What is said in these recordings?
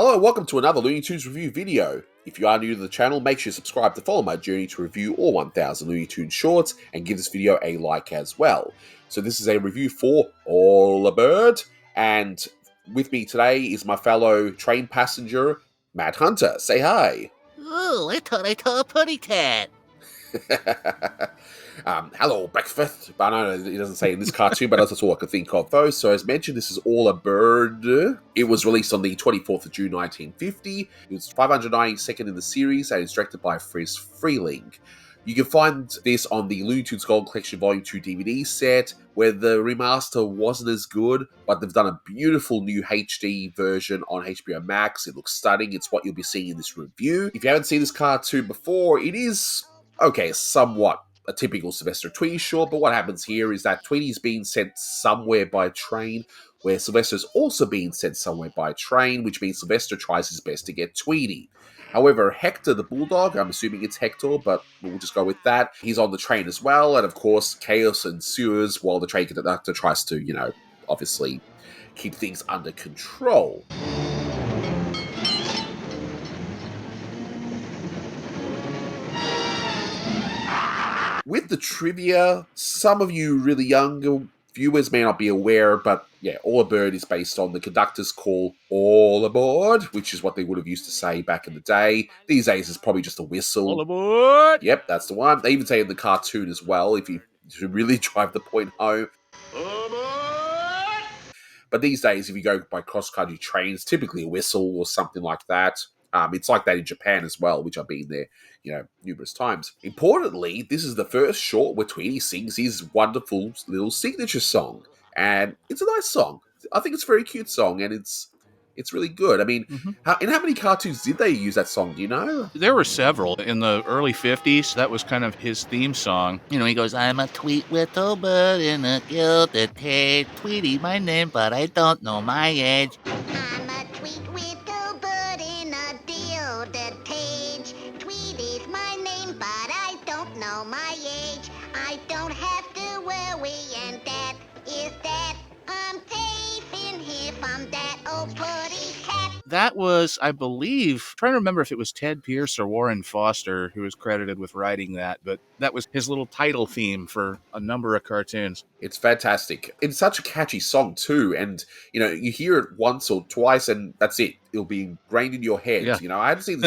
Hello and welcome to another Looney Tunes review video. If you are new to the channel, make sure you subscribe to follow my journey to review all 1000 Looney Tunes shorts and give this video a like as well. So this is a review for All A Bir-r-d, and with me today is my fellow train passenger, Matt Hunter. Say hi. Oh, I thought I saw a putty tat. Hello, breakfast. But I know it doesn't say in this cartoon, but that's all I could think of though. So as mentioned, this is All A Bir-r-d. It was released on the 24th of June 1950. It was 592nd in the series and it's directed by Freleng. You can find this on the Looney Tunes Gold Collection Volume 2 DVD set, where the remaster wasn't as good, but they've done a beautiful new HD version on HBO Max. It looks stunning. It's what you'll be seeing in this review. If you haven't seen this cartoon before, it is, okay, somewhat a typical Sylvester Tweety short, but what happens here is that Tweety's being sent somewhere by train, where Sylvester's also being sent somewhere by train, which means Sylvester tries his best to get Tweety. However, Hector the Bulldog, I'm assuming it's Hector, but we'll just go with that, he's on the train as well, and of course, chaos ensues while the train conductor tries to, obviously keep things under control. With the trivia, some of you really younger viewers may not be aware, but yeah, All A Bir-r-d is based on the conductor's call, all aboard, which is what they would have used to say back in the day. These days, it's probably just a whistle. All aboard! Yep, that's the one. They even say in the cartoon as well, if you should really drive the point home. All aboard! But these days, if you go by cross-country trains, typically a whistle or something like that. It's like that in Japan as well, which I've been there, numerous times. Importantly, this is the first short where Tweety sings his wonderful little signature song. And it's a nice song. I think it's a very cute song, and it's really good. I mean, in how many cartoons did they use that song? Do you know? There were several. In the early 50s, that was kind of his theme song. He goes, I'm a tweet little bird in a gilded cage. Tweety my name, but I don't know my age. I'm a tweet little bird in a gilded cage. Tweety's my name, but I don't know my age. I don't have to worry, and that is that. I'm safe in here from that old putty cat. That was, I believe, trying to remember if it was Ted Pierce or Warren Foster who was credited with writing that, but that was his little title theme for a number of cartoons. It's fantastic. It's such a catchy song too, and you hear it once or twice and that's it. It'll be ingrained in your head. Yeah. I hadn't seen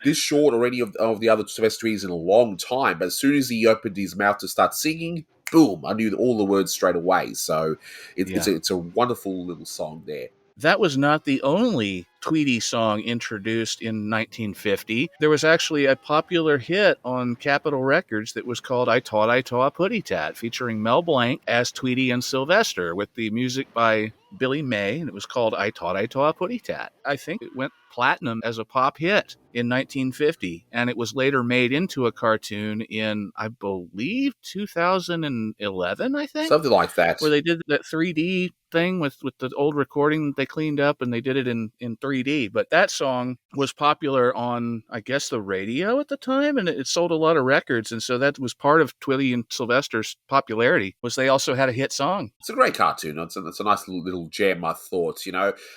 this short or any of the other Sylvesters in a long time, but as soon as he opened his mouth to start singing, boom, I knew all the words straight away. So it's a wonderful little song there. That was not the only Tweety song introduced in 1950. There was actually a popular hit on Capitol Records that was called I Taught a Putty Tat, featuring Mel Blanc as Tweety and Sylvester, with the music by Billy May, and it was called I Taught a Putty Tat. I think it went platinum as a pop hit in 1950, and it was later made into a cartoon in, I believe, 2011, I think? Something like that. Where they did that 3D thing with the old recording that they cleaned up, and they did it in 3D. But that song was popular on, I guess, the radio at the time, and it sold a lot of records, and so that was part of Tweety and Sylvester's popularity, was they also had a hit song. It's a great cartoon. It's a nice little gem, I thought,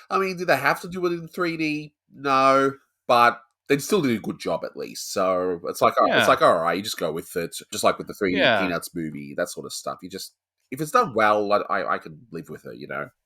I mean, did they have to do it in 3D? No, but they still did a good job at least. So it's like, all right, you just go with it. Just like with the 3D Peanuts movie, that sort of stuff. If it's done well, I can live with it,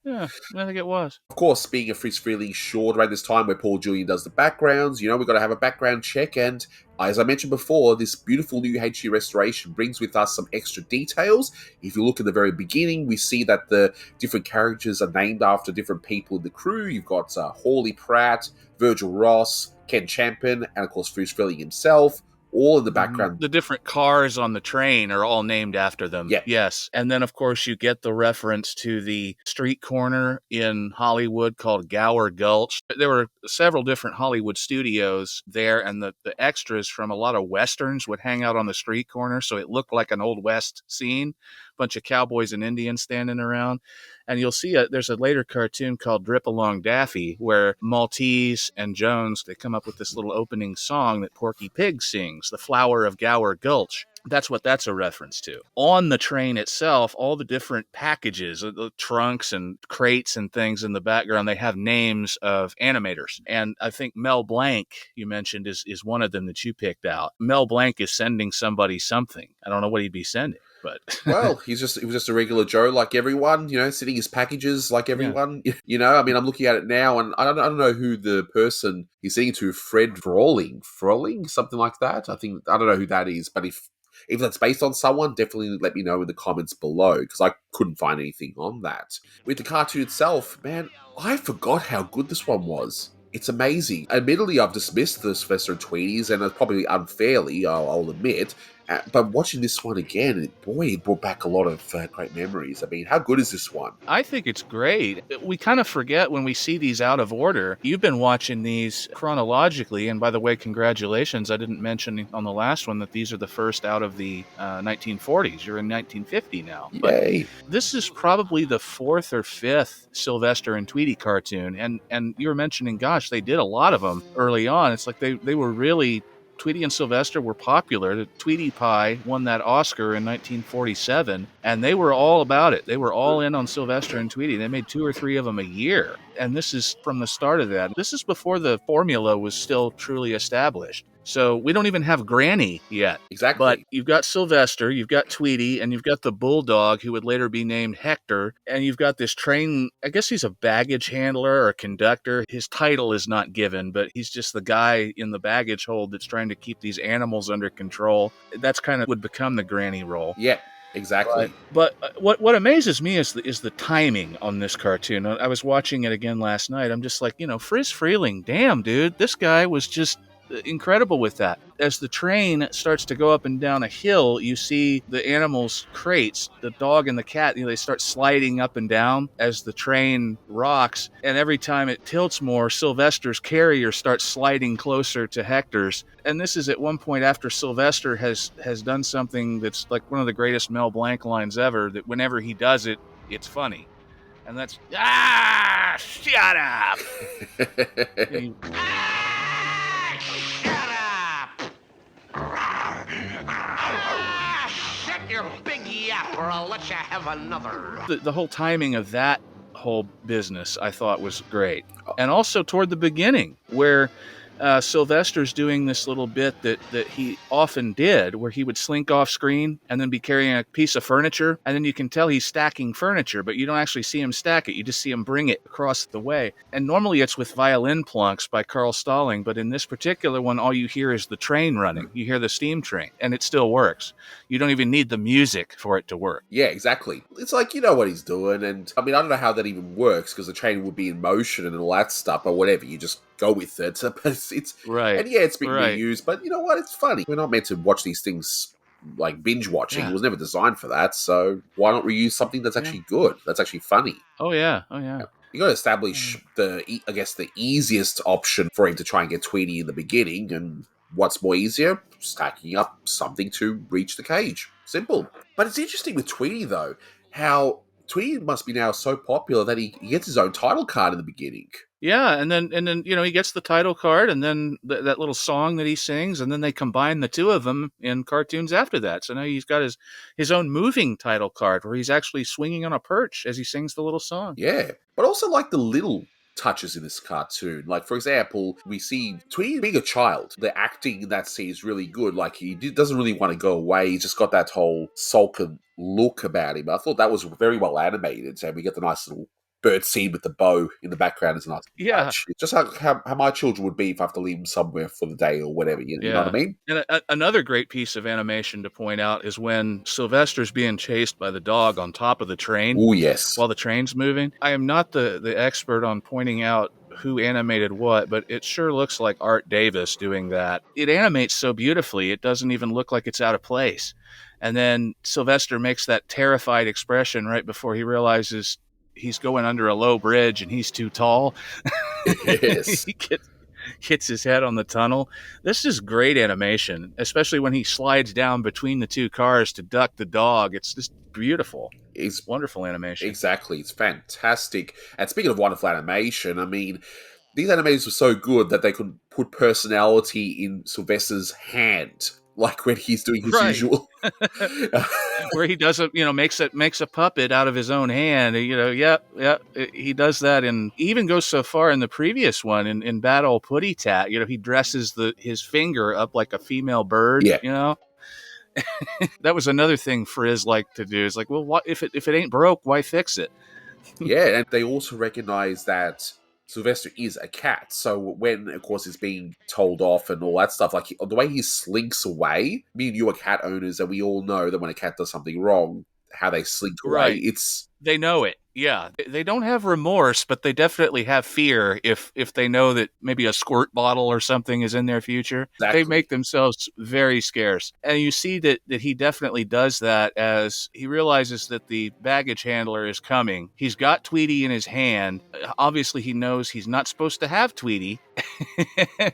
Yeah, I think it was. Of course, being a Friz Freleng short around this time where Paul Julian does the backgrounds, we've got to have a background check. And as I mentioned before, this beautiful new HD restoration brings with us some extra details. If you look at the very beginning, we see that the different characters are named after different people in the crew. You've got Hawley Pratt, Virgil Ross, Ken Champion, and of course Friz Freleng himself. All in the background. The different cars on the train are all named after them. Yeah. Yes. And then, of course, you get the reference to the street corner in Hollywood called Gower Gulch. There were several different Hollywood studios there, and the extras from a lot of Westerns would hang out on the street corner, so it looked like an Old West scene. Bunch of cowboys and Indians standing around. And you'll see there's a later cartoon called Drip Along Daffy, where Maltese and Jones, they come up with this little opening song that Porky Pig sings, The Flower of Gower Gulch. That's what that's a reference to. On the train itself, all the different packages, the trunks and crates and things in the background, they have names of animators. And I think Mel Blanc, you mentioned, is one of them that you picked out. Mel Blanc is sending somebody something. I don't know what he'd be sending, but Well, he was just a regular Joe like everyone, sending his packages like everyone. I mean, I'm looking at it now, and I don't know who the person he's sending to. Freleng, something like that. I don't know who that is, but if that's based on someone, definitely let me know in the comments below, because I couldn't find anything on that. With the cartoon itself, man, I forgot how good this one was. It's amazing. Admittedly, I've dismissed the Sylvester and Tweeties, and probably unfairly, I'll admit. But watching this one again, it brought back a lot of great memories. I mean, how good is this one? I think it's great. We kind of forget when we see these out of order. You've been watching these chronologically, and by the way, congratulations. I didn't mention on the last one that these are the first out of the 1940s. You're in 1950 now. Yay. But this is probably the fourth or fifth Sylvester and Tweety cartoon. And you were mentioning, gosh, they did a lot of them early on. It's like they were really... Tweety and Sylvester were popular. The Tweety Pie won that Oscar in 1947, and they were all about it. They were all in on Sylvester and Tweety. They made 2 or 3 of them a year, and this is from the start of that. This is before the formula was still truly established. So we don't even have Granny yet. Exactly. But you've got Sylvester, you've got Tweety, and you've got the Bulldog, who would later be named Hector. And you've got this train, I guess he's a baggage handler or a conductor. His title is not given, but he's just the guy in the baggage hold that's trying to keep these animals under control. That's kind of would become the Granny role. Yeah. Exactly. But what amazes me is the timing on this cartoon. I was watching it again last night. I'm just like, Friz Freleng, damn, dude, this guy was just incredible with that. As the train starts to go up and down a hill, you see the animals' crates, the dog and the cat, they start sliding up and down as the train rocks. And every time it tilts more, Sylvester's carrier starts sliding closer to Hector's. And this is at one point after Sylvester has done something that's like one of the greatest Mel Blanc lines ever, that whenever he does it, it's funny. And that's, shut up! Shut your big yap or I'll let you have another. The whole timing of that whole business I thought was great. And also toward the beginning, where Sylvester's doing this little bit that he often did, where he would slink off screen and then be carrying a piece of furniture, and then you can tell he's stacking furniture, but you don't actually see him stack it. You just see him bring it across the way. And normally it's with violin plunks by Carl Stalling, but in this particular one, all you hear is the train running. You hear the steam train, and it still works. You don't even need the music for it to work. Yeah, exactly. It's like, you know what he's doing, and I mean, I don't know how that even works, because the train would be in motion and all that stuff, but whatever, you just go with it. It's right. And yeah, it's been reused, but you know what? It's funny. We're not meant to watch these things like binge watching. Yeah. It was never designed for that, so why not reuse something that's actually good, that's actually funny? Oh yeah. You got to establish the easiest option for him to try and get Tweety in the beginning, and what's more easier? Stacking up something to reach the cage. Simple. But it's interesting with Tweety, though, how Tweety must be now so popular that he gets his own title card in the beginning. Yeah, and then he gets the title card, and then that little song that he sings, and then they combine the two of them in cartoons after that. So now he's got his own moving title card where he's actually swinging on a perch as he sings the little song. Yeah, but also like the little touches in this cartoon. Like, for example, we see Tweety being a child. The acting in that scene is really good. Like, he doesn't really want to go away. He's just got that whole sullen look about him. I thought that was very well animated, and we get the nice little bird scene with the bow in the background is a nice touch. It's just how my children would be if I have to leave them somewhere for the day or whatever. You know what I mean? And another great piece of animation to point out is when Sylvester's being chased by the dog on top of the train. Oh, yes. While the train's moving. I am not the expert on pointing out who animated what, but it sure looks like Art Davis doing that. It animates so beautifully, it doesn't even look like it's out of place. And then Sylvester makes that terrified expression right before he realizes he's going under a low bridge and he's too tall. Yes. He hits his head on the tunnel. This is great animation, especially when he slides down between the two cars to duck the dog. It's just beautiful. It's wonderful animation. Exactly. It's fantastic. And speaking of wonderful animation, I mean, these animators were so good that they could put personality in Sylvester's hand. like when he's doing his Right. usual. Where he doesn't, makes a puppet out of his own hand. He does that, and he even goes so far in the previous one in Bad Old Putty Tat. He dresses his finger up like a female bird. Yeah. That was another thing Friz liked to do. It's like, well, if it ain't broke, why fix it? Yeah, and they also recognize that Sylvester is a cat. So when, of course, he's being told off and all that stuff, like the way he slinks away, me and you are cat owners, and we all know that when a cat does something wrong, how they slink away. Right. It's They know it. Yeah. They don't have remorse, but they definitely have fear if they know that maybe a squirt bottle or something is in their future. Exactly. They make themselves very scarce. And you see that he definitely does that as he realizes that the baggage handler is coming. He's got Tweety in his hand. Obviously, he knows he's not supposed to have Tweety.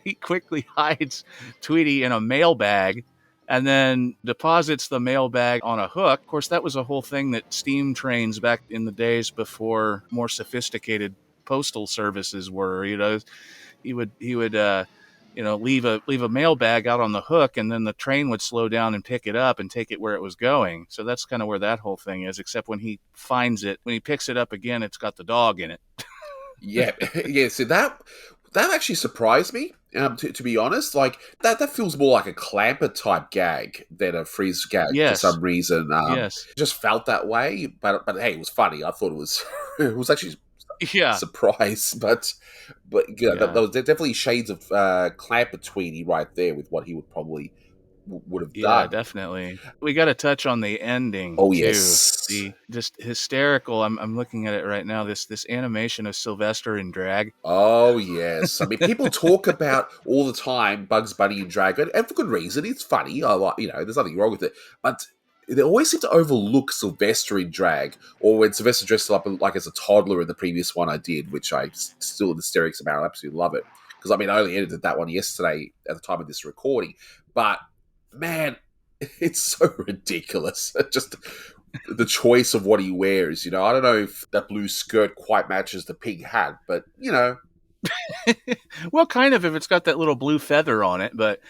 He quickly hides Tweety in a mail bag and then deposits the mail bag on a hook. Of course, that was a whole thing that steam trains back in the days before more sophisticated postal services were. He would leave a mail bag out on the hook, and then the train would slow down and pick it up and take it where it was going. So that's kind of where that whole thing is, except when he finds it, when he picks it up again, it's got the dog in it. yeah. So that actually surprised me. To be honest, like that feels more like a Clamper type gag than a Friz gag for some reason. Yes, just felt that way, but hey, it was funny. I thought it was actually a surprise, but there was definitely shades of Clamper Tweety right there with what he would probably would have done. Yeah, definitely. We got to touch on the ending. Oh, too. yes. The just hysterical. I'm looking at it right now. This animation of Sylvester in drag. Oh, yes. I mean, people talk about all the time Bugs Bunny in drag, and for good reason. It's funny. There's nothing wrong with it. But they always seem to overlook Sylvester in drag, or when Sylvester dressed up like as a toddler in the previous one I did, which I still in hysterics about. I absolutely love it. Because, I only edited that one yesterday at the time of this recording. But man, it's so ridiculous. Just the choice of what he wears. I don't know if that blue skirt quite matches the pink hat, but Well, kind of if it's got that little blue feather on it, but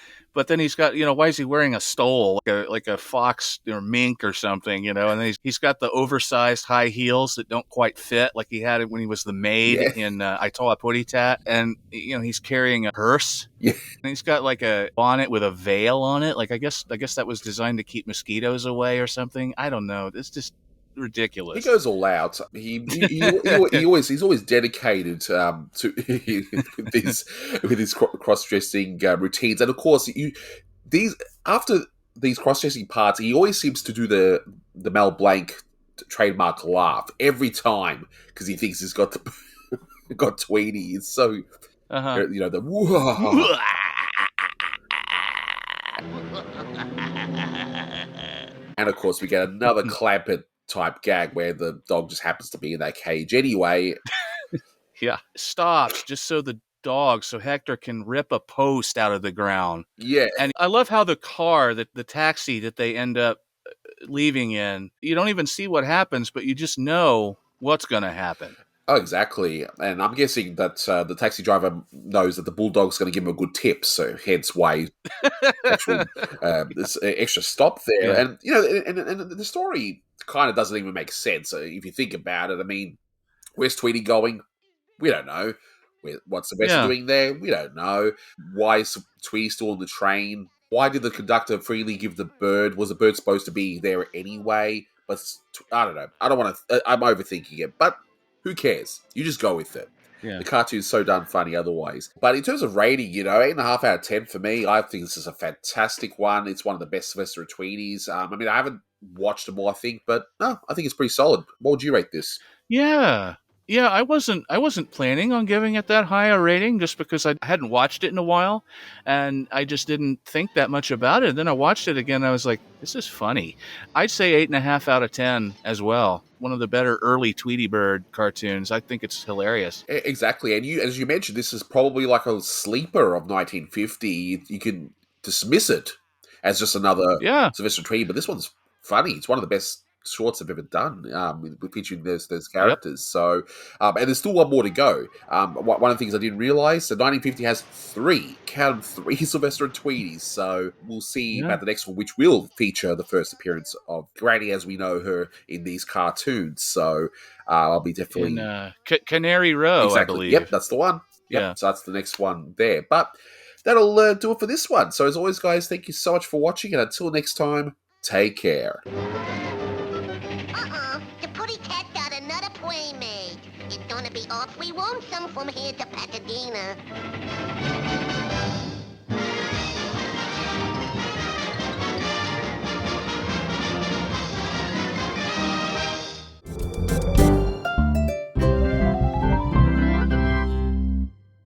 then he's got, why is he wearing a stole like a fox or mink or something, and then he's got the oversized high heels that don't quite fit like he had it when he was the maid in I Tall a Putty Tat, and he's carrying a hearse. Yeah. And he's got like a bonnet with a veil on it. Like I guess that was designed to keep mosquitoes away or something. I don't know. It's just ridiculous. He goes all out. He's always dedicated to with his cross-dressing routines, and of course, after these cross-dressing parts, he always seems to do the Mel Blanc trademark laugh every time because he thinks he's got Tweety. It's so the whoa. And of course, we get another Clamper type gag where the dog just happens to be in that cage anyway. Yeah, stops just so so Hector can rip a post out of the ground. Yeah. And I love how the taxi that they end up leaving in, you don't even see what happens, but you just know what's going to happen. Oh, exactly. And I'm guessing that the taxi driver knows that the bulldog's going to give him a good tip, so hence why this extra stop there. Yeah. And and the story kind of doesn't even make sense if you think about it. Where's Tweety going? We don't know. What's Sylvester doing there? We don't know. Why is Tweety still on the train? Why did the conductor freely give the bird? Was the bird supposed to be there anyway? But I don't know. I don't want to. I'm overthinking it, but who cares? You just go with it. Yeah. The cartoon's so darn funny otherwise. But in terms of rating, 8.5 out of 10 for me. I think this is a fantastic one. It's one of the best Sylvester and Tweeties. I haven't watched them all, I think, but no, I think it's pretty solid. What would you rate this? Yeah. Yeah, I wasn't planning on giving it that high a rating just because I hadn't watched it in a while, and I just didn't think that much about it. And then I watched it again, and I was like, this is funny. I'd say 8.5 out of 10 as well. One of the better early Tweety Bird cartoons. I think it's hilarious. Exactly, and as you mentioned, this is probably like a sleeper of 1950. You can dismiss it as just another Sylvester Tweety, but this one's funny. It's one of the best shorts have ever done with featuring those characters. So, and there's still one more to go. One of the things I didn't realize, so 1950 has count 3 Sylvester and Tweety. So we'll see about the next one, which will feature the first appearance of Granny as we know her in these cartoons. So I'll be definitely in Canary Row, exactly. I believe. Yep, that's the one. Yep. Yeah. So that's the next one there. But that'll do it for this one. So as always, guys, thank you so much for watching, and until next time, take care. The putty cat got another playmate. It's gonna be awfully lonesome from here to Pasadena.